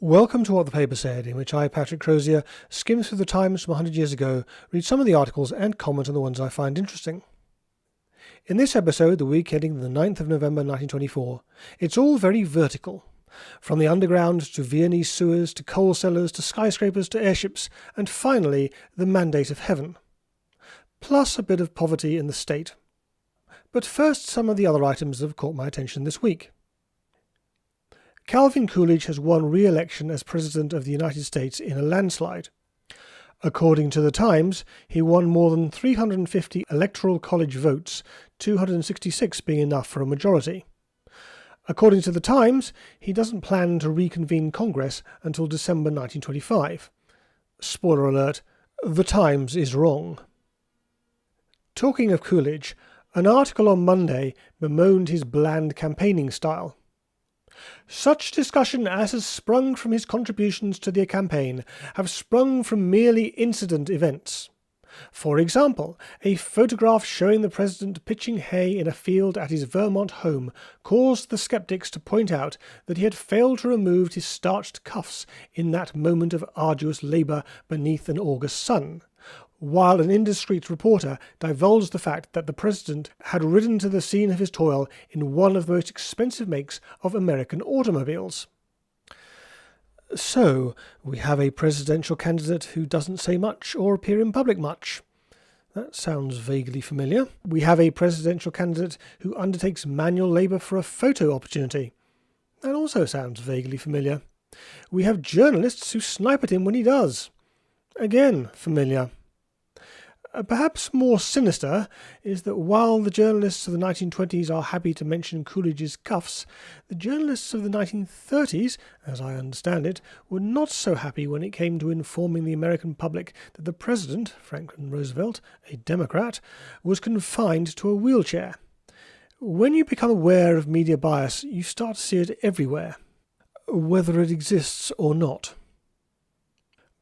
Welcome to What the Paper Said, in which I, Patrick Crozier, skim through the Times from 100 years ago, read some of the articles and comment on the ones I find interesting. In this episode, the week ending the 9th of November 1924, it's all very vertical. From the underground to Viennese sewers to coal cellars to skyscrapers to airships, and finally the mandate of heaven. Plus a bit of poverty in the state. But first, some of the other items that have caught my attention this week. Calvin Coolidge has won re-election as President of the United States in a landslide. According to the Times, he won more than 350 electoral college votes, 266 being enough for a majority. According to the Times, he doesn't plan to reconvene Congress until December 1925. Spoiler alert, the Times is wrong. Talking of Coolidge, an article on Monday bemoaned his bland campaigning style. Such discussion as has sprung from his contributions to the campaign have sprung from merely incident events. For example, a photograph showing the president pitching hay in a field at his Vermont home caused the skeptics to point out that he had failed to remove his starched cuffs in that moment of arduous labour beneath an August sun, while an indiscreet reporter divulged the fact that the president had ridden to the scene of his toil in one of the most expensive makes of American automobiles. So, we have a presidential candidate who doesn't say much or appear in public much. That sounds vaguely familiar. We have a presidential candidate who undertakes manual labour for a photo opportunity. That also sounds vaguely familiar. We have journalists who snipe at him when he does. Again, familiar. Perhaps more sinister is that while the journalists of the 1920s are happy to mention Coolidge's cuffs, the journalists of the 1930s, as I understand it, were not so happy when it came to informing the American public that the president, Franklin Roosevelt, a Democrat, was confined to a wheelchair. When you become aware of media bias, you start to see it everywhere, whether it exists or not.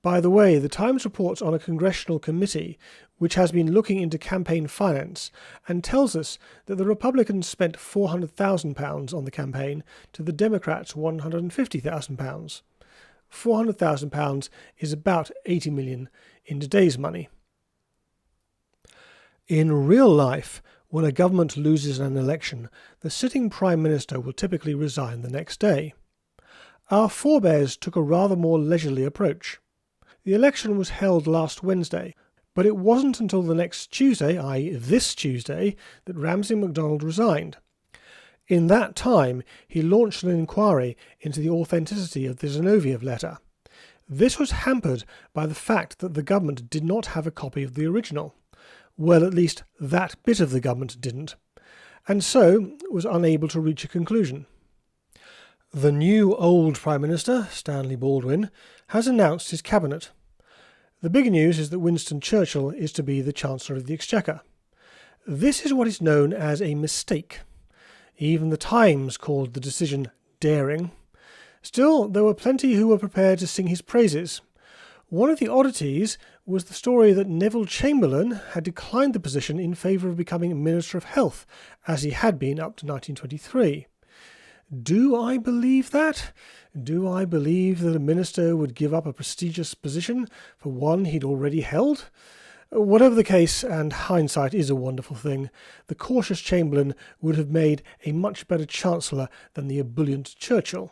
By the way, the Times reports on a congressional committee which has been looking into campaign finance and tells us that the Republicans spent £400,000 on the campaign to the Democrats £150,000. £400,000 is about $80 million in today's money. In real life, when a government loses an election, the sitting Prime Minister will typically resign the next day. Our forebears took a rather more leisurely approach. The election was held last Wednesday, but it wasn't until the next Tuesday, i.e. this Tuesday, that Ramsay MacDonald resigned. In that time, he launched an inquiry into the authenticity of the Zinoviev letter. This was hampered by the fact that the government did not have a copy of the original. Well, at least that bit of the government didn't, and so was unable to reach a conclusion. The new old Prime Minister, Stanley Baldwin, has announced his cabinet. The big news is that Winston Churchill is to be the Chancellor of the Exchequer. This is what is known as a mistake. Even the Times called the decision daring. Still, there were plenty who were prepared to sing his praises. One of the oddities was the story that Neville Chamberlain had declined the position in favour of becoming Minister of Health, as he had been up to 1923. Do I believe that? Do I believe that a minister would give up a prestigious position for one he'd already held? Whatever the case, and hindsight is a wonderful thing, the cautious Chamberlain would have made a much better Chancellor than the ebullient Churchill.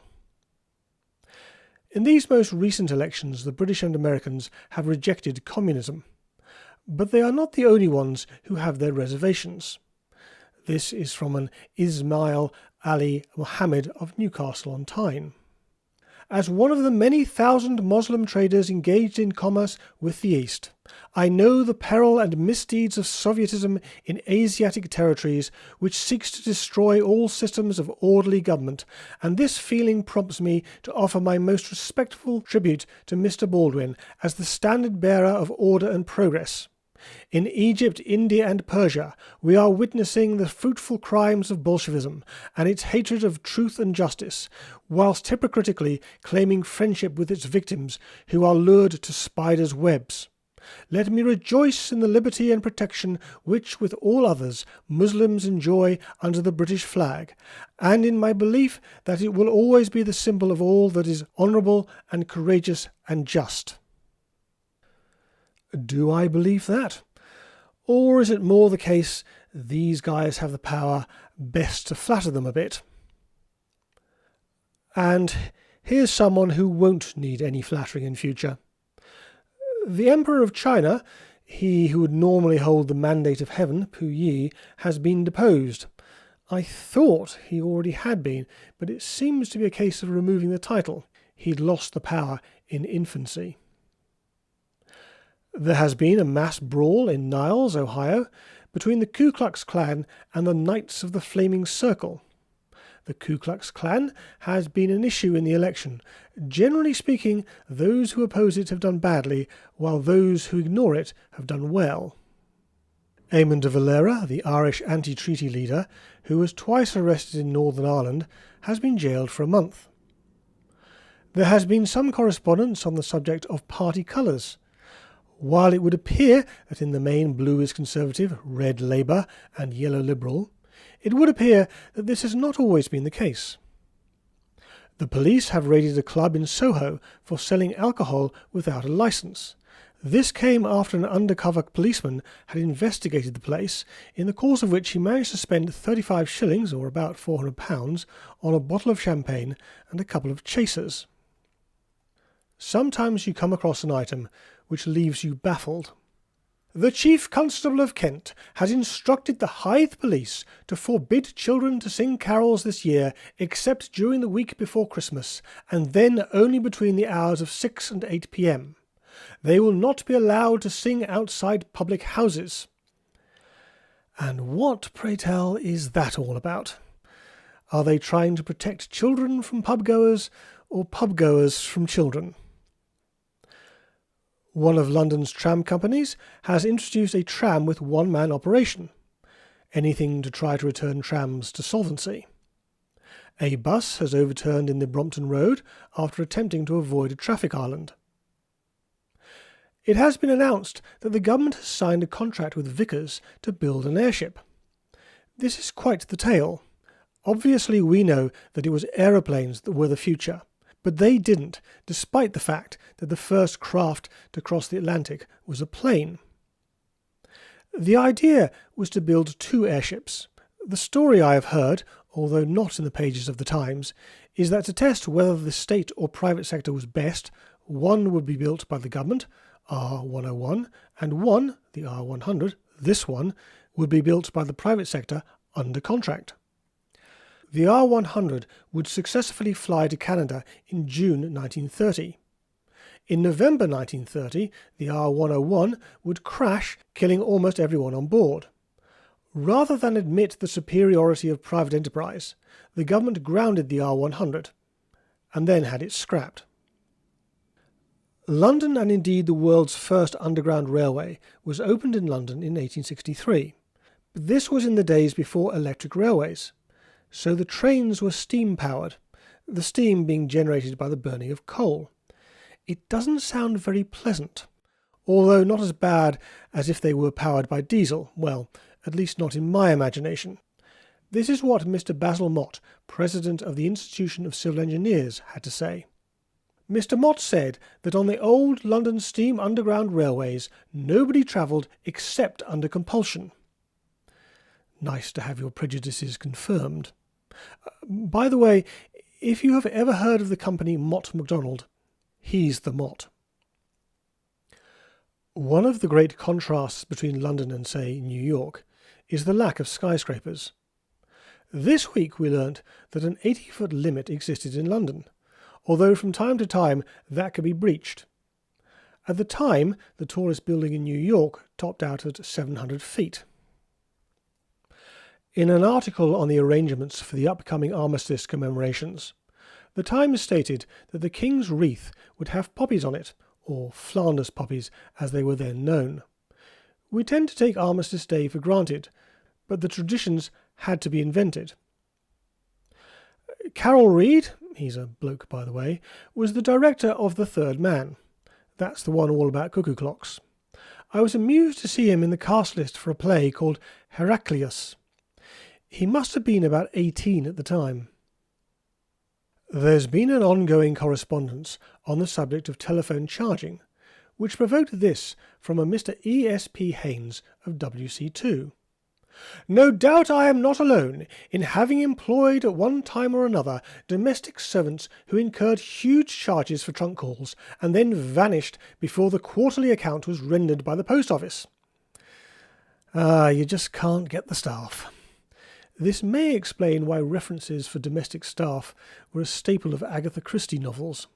In these most recent elections, the British and Americans have rejected communism. But they are not the only ones who have their reservations. This is from an Ismail Ali Mohammed of Newcastle on Tyne. As one of the many thousand Muslim traders engaged in commerce with the East, I know the peril and misdeeds of Sovietism in Asiatic territories which seeks to destroy all systems of orderly government, and this feeling prompts me to offer my most respectful tribute to Mr. Baldwin as the standard-bearer of order and progress. In Egypt, India and Persia, we are witnessing the fruitful crimes of Bolshevism and its hatred of truth and justice, whilst hypocritically claiming friendship with its victims who are lured to spiders' webs. Let me rejoice in the liberty and protection which, with all others, Muslims enjoy under the British flag, and in my belief that it will always be the symbol of all that is honourable and courageous and just. Do I believe that? Or is it more the case these guys have the power best to flatter them a bit? And here's someone who won't need any flattering in future. The Emperor of China, he who would normally hold the mandate of heaven, Pu Yi, has been deposed. I thought he already had been, but it seems to be a case of removing the title. He'd lost the power in infancy. There has been a mass brawl in Niles, Ohio, between the Ku Klux Klan and the Knights of the Flaming Circle. The Ku Klux Klan has been an issue in the election. Generally speaking, those who oppose it have done badly, while those who ignore it have done well. Eamon de Valera, the Irish anti-treaty leader, who was twice arrested in Northern Ireland, has been jailed for a month. There has been some correspondence on the subject of party colours. While it would appear that in the main blue is Conservative, red Labour and yellow Liberal, it would appear that this has not always been the case. The police have raided a club in Soho for selling alcohol without a licence. This came after an undercover policeman had investigated the place, in the course of which he managed to spend 35 shillings, or about £400, on a bottle of champagne and a couple of chasers. Sometimes you come across an item which leaves you baffled. The Chief Constable of Kent has instructed the Hythe Police to forbid children to sing carols this year except during the week before Christmas, and then only between the hours of 6 and 8 p.m. They will not be allowed to sing outside public houses. And what, pray tell, is that all about? Are they trying to protect children from pub-goers, or pub-goers from children? One of London's tram companies has introduced a tram with one-man operation, anything to try to return trams to solvency. A bus has overturned in the Brompton Road after attempting to avoid a traffic island. It has been announced that the government has signed a contract with Vickers to build an airship. This is quite the tale. Obviously we know that it was aeroplanes that were the future, but they didn't, despite the fact that the first craft to cross the Atlantic was a plane. The idea was to build 2 airships. The story I have heard, although not in the pages of the Times, is that to test whether the state or private sector was best, one would be built by the government, R101, and one, the R100, this one, would be built by the private sector under contract. The R100 would successfully fly to Canada in June 1930. In November 1930, the R101 would crash, killing almost everyone on board. Rather than admit the superiority of private enterprise, the government grounded the R100, and then had it scrapped. London, and indeed the world's first underground railway, was opened in London in 1863. But this was in the days before electric railways. So the trains were steam-powered, the steam being generated by the burning of coal. It doesn't sound very pleasant, although not as bad as if they were powered by diesel, well, at least not in my imagination. This is what Mr. Basil Mott, President of the Institution of Civil Engineers, had to say. Mr. Mott said that on the old London steam underground railways nobody travelled except under compulsion. Nice to have your prejudices confirmed. By the way, if you have ever heard of the company Mott MacDonald, he's the Mott. One of the great contrasts between London and, say, New York is the lack of skyscrapers. This week we learnt that an 80-foot limit existed in London, although from time to time that could be breached. At the time, the tallest building in New York topped out at 700 feet. In an article on the arrangements for the upcoming armistice commemorations, the Times stated that the King's wreath would have poppies on it, or Flanders poppies as they were then known. We tend to take Armistice Day for granted, but the traditions had to be invented. Carol Reed, he's a bloke by the way, was the director of The Third Man. That's the one all about cuckoo clocks. I was amused to see him in the cast list for a play called Heraclius. He must have been about 18 at the time. There's been an ongoing correspondence on the subject of telephone charging, which provoked this from a Mr. E. S. P. Haynes of WC2. No doubt I am not alone in having employed at one time or another domestic servants who incurred huge charges for trunk calls and then vanished before the quarterly account was rendered by the post office. You just can't get the staff. This may explain why references for domestic staff were a staple of Agatha Christie novels.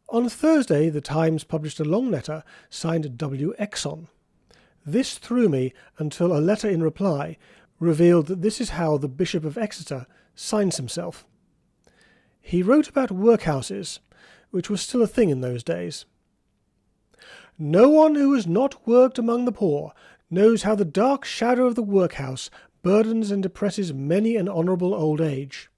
On Thursday, the Times published a long letter signed W. Exon. This threw me until a letter in reply revealed that this is how the Bishop of Exeter signs himself. He wrote about workhouses, which was still a thing in those days. No one who has not worked among the poor knows how the dark shadow of the workhouse burdens and depresses many an honourable old age.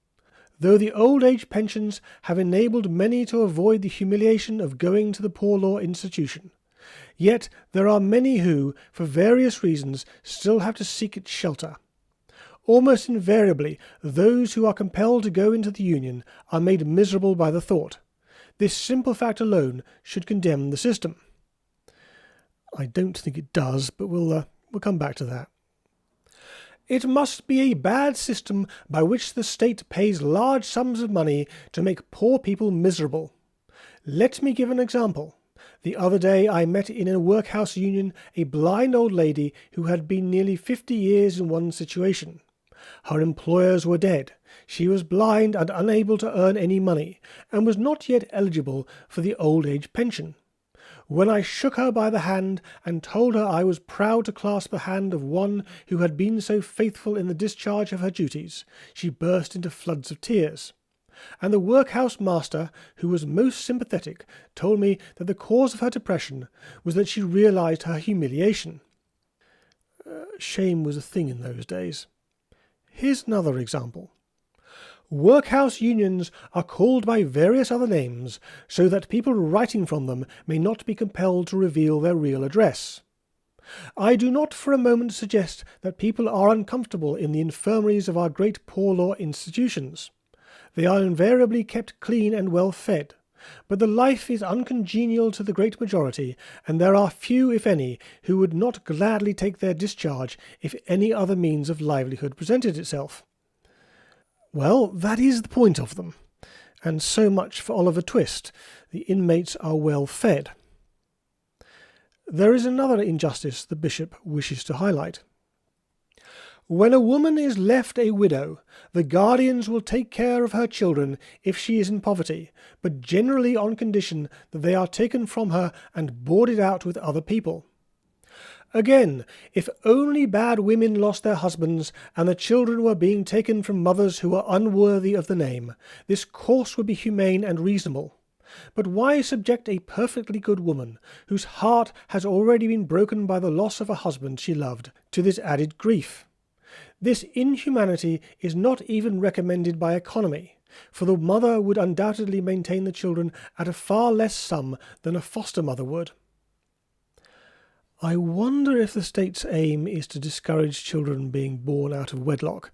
Though the old age pensions have enabled many to avoid the humiliation of going to the poor law institution, yet there are many who, for various reasons, still have to seek its shelter. Almost invariably, those who are compelled to go into the Union are made miserable by the thought. This simple fact alone should condemn the system. I don't think it does, but we'll come back to that. It must be a bad system by which the state pays large sums of money to make poor people miserable. Let me give an example. The other day I met in a workhouse union a blind old lady who had been nearly 50 years in one situation. Her employers were dead. She was blind and unable to earn any money, and was not yet eligible for the old age pension. When I shook her by the hand and told her I was proud to clasp the hand of one who had been so faithful in the discharge of her duties, she burst into floods of tears. And the workhouse master, who was most sympathetic, told me that the cause of her depression was that she realized her humiliation. Shame was a thing in those days. Here's another example. Workhouse unions are called by various other names so that people writing from them may not be compelled to reveal their real address. I do not for a moment suggest that people are uncomfortable in the infirmaries of our great poor law institutions. They are invariably kept clean and well fed, but the life is uncongenial to the great majority, and there are few, if any, who would not gladly take their discharge if any other means of livelihood presented itself. Well, that is the point of them, and so much for Oliver Twist. The inmates are well fed. There is another injustice the bishop wishes to highlight. When a woman is left a widow, the guardians will take care of her children if she is in poverty, but generally on condition that they are taken from her and boarded out with other people. Again, if only bad women lost their husbands and the children were being taken from mothers who were unworthy of the name, this course would be humane and reasonable. But why subject a perfectly good woman, whose heart has already been broken by the loss of a husband she loved, to this added grief? This inhumanity is not even recommended by economy, for the mother would undoubtedly maintain the children at a far less sum than a foster mother would. I wonder if the state's aim is to discourage children being born out of wedlock,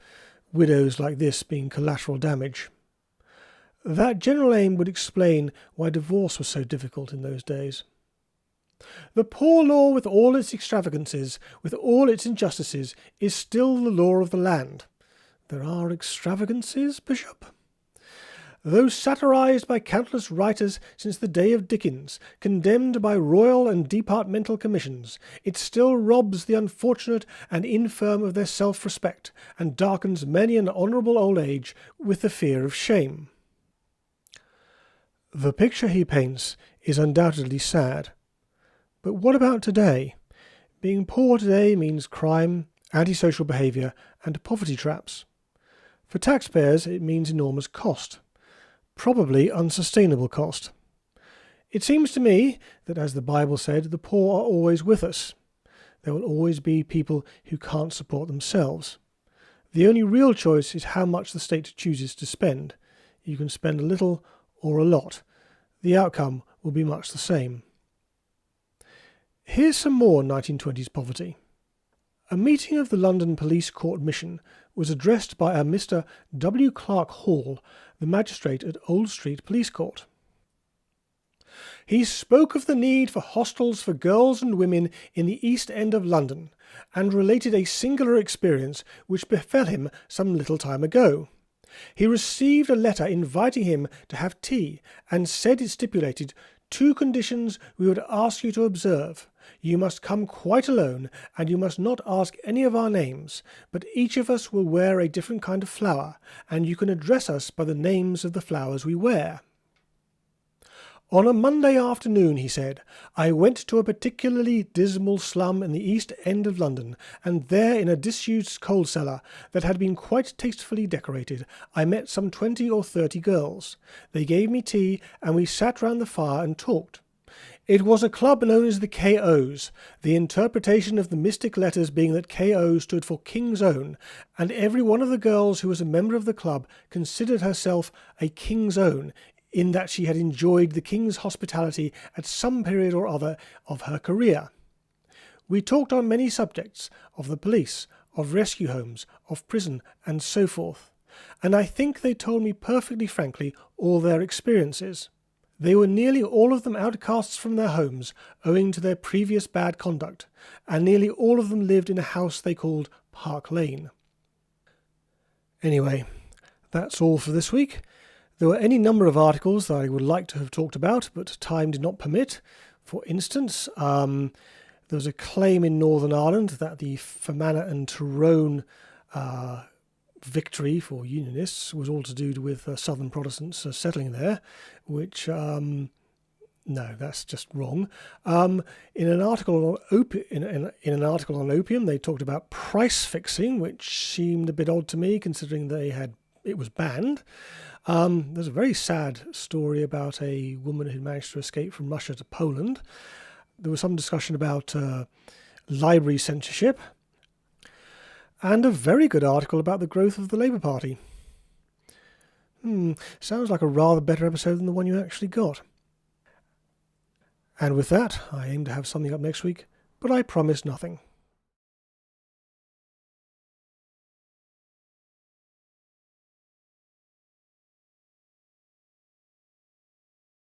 widows like this being collateral damage. That general aim would explain why divorce was so difficult in those days. The poor law, with all its extravagances, with all its injustices, is still the law of the land. There are extravagances, Bishop? Though satirized by countless writers since the day of Dickens, condemned by royal and departmental commissions, it still robs the unfortunate and infirm of their self-respect, and darkens many an honourable old age with the fear of shame. The picture he paints is undoubtedly sad. But what about today? Being poor today means crime, antisocial behaviour, and poverty traps. For taxpayers, it means enormous cost. Probably unsustainable cost. It seems to me that, as the Bible said, the poor are always with us. There will always be people who can't support themselves. The only real choice is how much the state chooses to spend. You can spend a little or a lot. The outcome will be much the same. Here's some more 1920s poverty. A meeting of the London Police Court Mission was addressed by a Mr. W. Clark Hall, the magistrate at Old Street Police Court. He spoke of the need for hostels for girls and women in the East End of London, and related a singular experience which befell him some little time ago. He received a letter inviting him to have tea, and said it stipulated 2 conditions we would ask you to observe. You must come quite alone, and you must not ask any of our names, but each of us will wear a different kind of flower, and you can address us by the names of the flowers we wear. On a Monday afternoon, he said, I went to a particularly dismal slum in the East End of London, and there in a disused coal cellar that had been quite tastefully decorated, I met some 20 or 30 girls. They gave me tea, and we sat round the fire and talked. It was a club known as the K.O.'s, the interpretation of the mystic letters being that K.O. stood for King's Own, and every one of the girls who was a member of the club considered herself a King's Own, in that she had enjoyed the King's hospitality at some period or other of her career. We talked on many subjects, of the police, of rescue homes, of prison, and so forth, and I think they told me perfectly frankly all their experiences. They were nearly all of them outcasts from their homes, owing to their previous bad conduct, and nearly all of them lived in a house they called Park Lane. Anyway, that's all for this week. There were any number of articles that I would like to have talked about, but time did not permit. For instance, there was a claim in Northern Ireland that the Fermanagh and Tyrone victory for Unionists was all to do with Southern Protestants settling there, which, no, that's just wrong. In an article on opium, they talked about price fixing, which seemed a bit odd to me, considering it was banned. There's a very sad story about a woman who managed to escape from Russia to Poland. There was some discussion about library censorship, and a very good article about the growth of the Labour Party. Sounds like a rather better episode than the one you actually got. And with that, I aim to have something up next week, but I promise nothing.